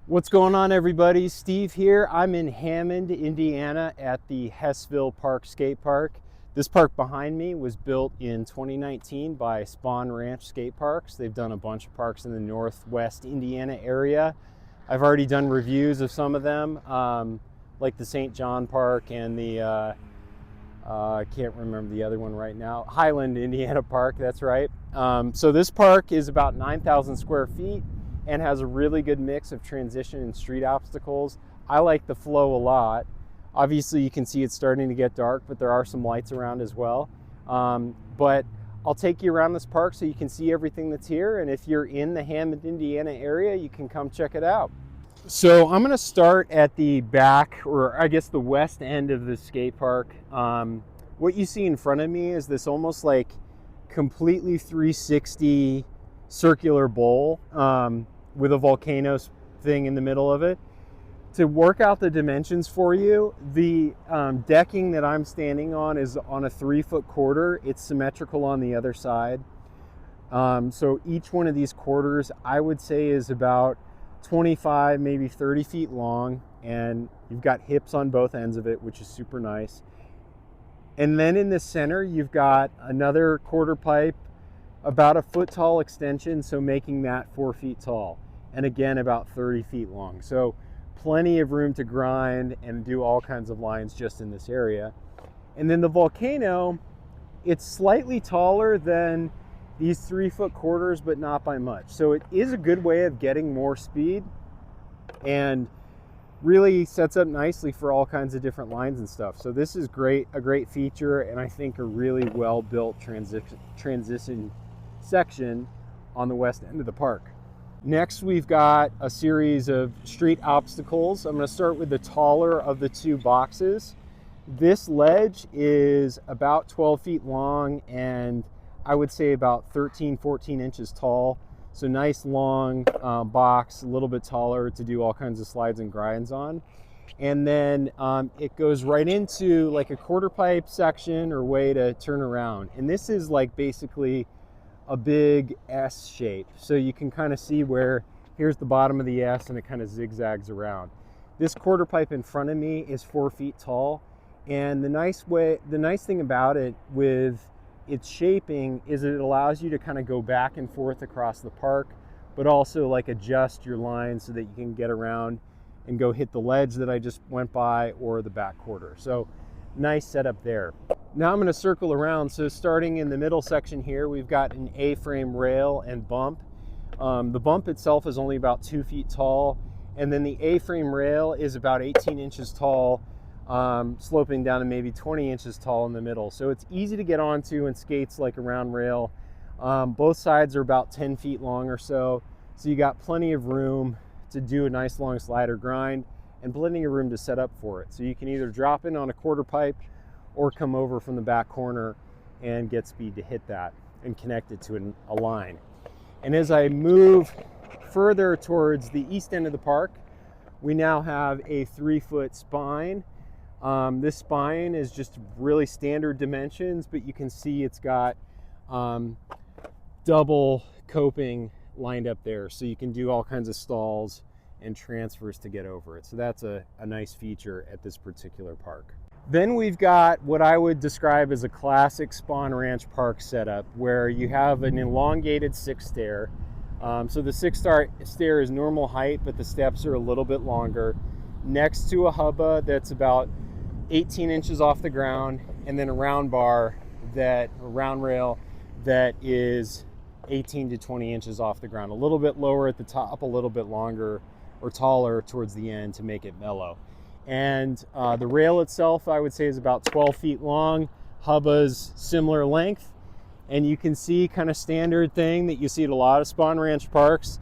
What's going on, everybody? Steve here. I'm in Hammond, Indiana at the Hessville Park skate park. This park behind me was built in 2019 by Spohn Ranch skate parks. They've done a bunch of parks in the Northwest Indiana area. I've already done reviews of some of them, like the St. John Park and the, I can't remember the other one right now, Highland, Indiana Park, that's right. So this park is about 9,000 square feet and has a really good mix of transition and street obstacles. I like the flow a lot. Obviously you can see it's starting to get dark, but there are some lights around as well. But I'll take you around this park so you can see everything that's here, and if you're in the Hammond, Indiana area, you can come check it out. So I'm gonna start at the back, or I guess the west end of the skate park. What you see in front of me is this almost like completely 360 circular bowl with a volcano thing in the middle of it. To work out the dimensions for you, the decking that I'm standing on is on a 3-foot quarter. It's symmetrical on the other side. So each one of these quarters, I would say, is about 25, maybe 30 feet long, and you've got hips on both ends of it, which is super nice. And then in the center, you've got another quarter pipe, about a foot tall extension, so making that 4 feet tall, and again about 30 feet long. So plenty of room to grind and do all kinds of lines just in this area. And then the volcano, it's slightly taller than these 3-foot quarters, but not by much. So it is a good way of getting more speed and really sets up nicely for all kinds of different lines and stuff. So this is great, a great feature, and I think a really well built transition section on the west end of the park. Next, we've got a series of street obstacles. I'm going to start with the taller of the two boxes. This ledge is about 12 feet long and I would say about 13, 14 inches tall. So nice long box, a little bit taller to do all kinds of slides and grinds on. And then it goes right into like a quarter pipe section or way to turn around. And this is like basically a big S shape. So you can kind of see where here's the bottom of the S and it kind of zigzags around. This quarter pipe in front of me is 4 feet tall. And the nice thing about it with its shaping is it allows you to kind of go back and forth across the park, but also like adjust your line so that you can get around and go hit the ledge that I just went by or the back quarter. So nice setup there. Now I'm going to circle around. So starting in the middle section here, we've got an A-frame rail and bump. The bump itself is only about 2 feet tall, and then the A-frame rail is about 18 inches tall, sloping down to maybe 20 inches tall in the middle. So it's easy to get onto and skates like a round rail. Both sides are about 10 feet long or so. So you got plenty of room to do a nice long slide or grind and plenty of room to set up for it. So you can either drop in on a quarter pipe or come over from the back corner and get speed to hit that and connect it to a line. And as I move further towards the east end of the park, we now have a 3-foot spine. This spine is just really standard dimensions, but you can see it's got double coping lined up there, so you can do all kinds of stalls and transfers to get over it. So that's a nice feature at this particular park. Then we've got what I would describe as a classic Spohn Ranch park setup, where you have an elongated 6-stair. So the 6-stair is normal height, but the steps are a little bit longer, next to a hubba that's about 18 inches off the ground, and then a round bar, a round rail that is 18 to 20 inches off the ground, a little bit lower at the top, a little bit longer or taller towards the end to make it mellow. And the rail itself, I would say, is about 12 feet long, hubba's similar length, and you can see kind of standard thing that you see at a lot of Spohn Ranch parks.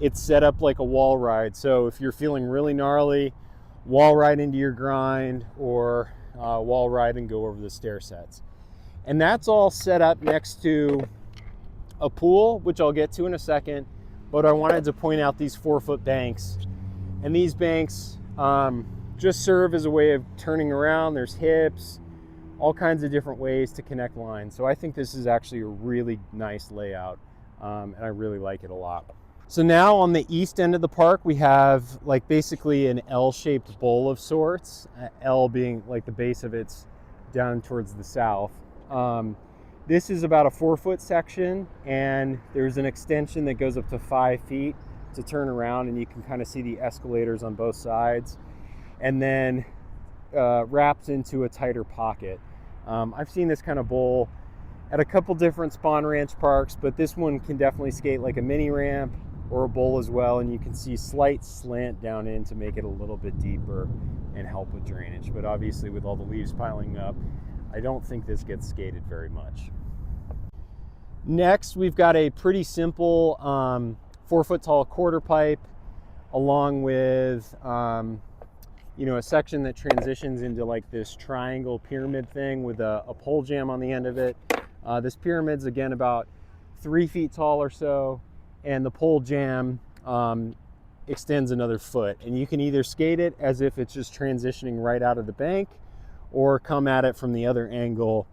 It's set up like a wall ride. So if you're feeling really gnarly, wall ride into your grind, or wall ride and go over the stair sets. And that's all set up next to a pool, which I'll get to in a second, but I wanted to point out these 4-foot banks. And these banks just serve as a way of turning around. There's hips, all kinds of different ways to connect lines. So I think this is actually a really nice layout, and I really like it a lot. So now on the east end of the park, we have like basically an L-shaped bowl of sorts, L being like the base of it's down towards the south. This is about a 4-foot section, and there's an extension that goes up to 5 feet to turn around, and you can kind of see the escalators on both sides, and then wraps into a tighter pocket. I've seen this kind of bowl at a couple different Spohn Ranch parks, but this one can definitely skate like a mini ramp or a bowl as well, and you can see slight slant down in to make it a little bit deeper and help with drainage. But obviously with all the leaves piling up, I don't think this gets skated very much. Next, we've got a pretty simple 4-foot tall quarter pipe, along with a section that transitions into like this triangle pyramid thing with a pole jam on the end of it. This pyramid's again about 3 feet tall or so, and the pole jam extends another foot, and you can either skate it as if it's just transitioning right out of the bank, or come at it from the other angle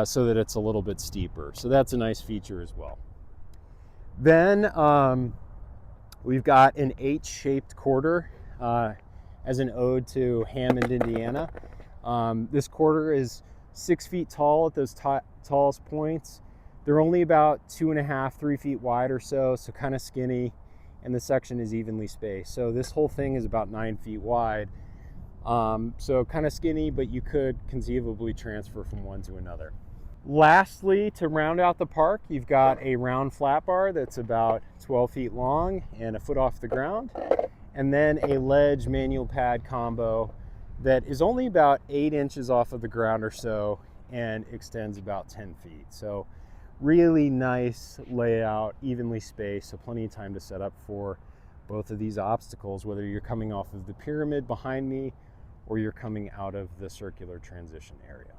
so that it's a little bit steeper. So that's a nice feature as well. Then we've got an H-shaped quarter as an ode to Hammond, Indiana. This quarter is 6 feet tall at those tallest points. They're only about 2.5, 3 feet wide or so kind of skinny, and the section is evenly spaced. So this whole thing is about 9 feet wide. So kind of skinny, but you could conceivably transfer from one to another. Lastly, to round out the park, you've got a round flat bar that's about 12 feet long and a foot off the ground, and then a ledge manual pad combo that is only about 8 inches off of the ground or so and extends about 10 feet. So really nice layout, evenly spaced, so plenty of time to set up for both of these obstacles, whether you're coming off of the pyramid behind me or you're coming out of the circular transition area.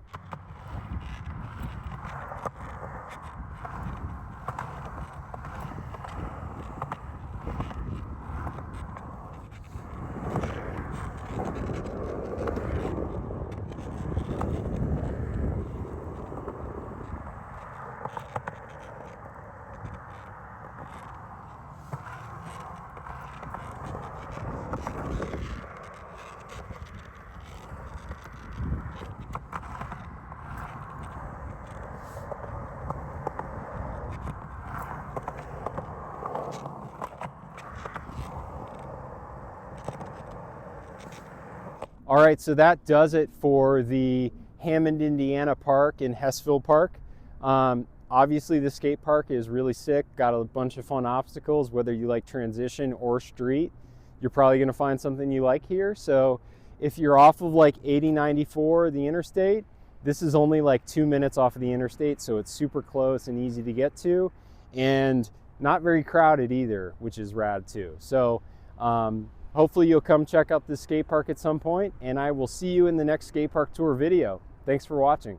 All right, so that does it for the Hammond, Indiana park in Hessville Park. Obviously the skate park is really sick, got a bunch of fun obstacles. Whether you like transition or street, you're probably gonna find something you like here. So if you're off of like 80-94, the interstate, this is only like 2 minutes off of the interstate, so it's super close and easy to get to, and not very crowded either, which is rad too. So hopefully you'll come check out this skate park at some point, and I will see you in the next skate park tour video. Thanks for watching.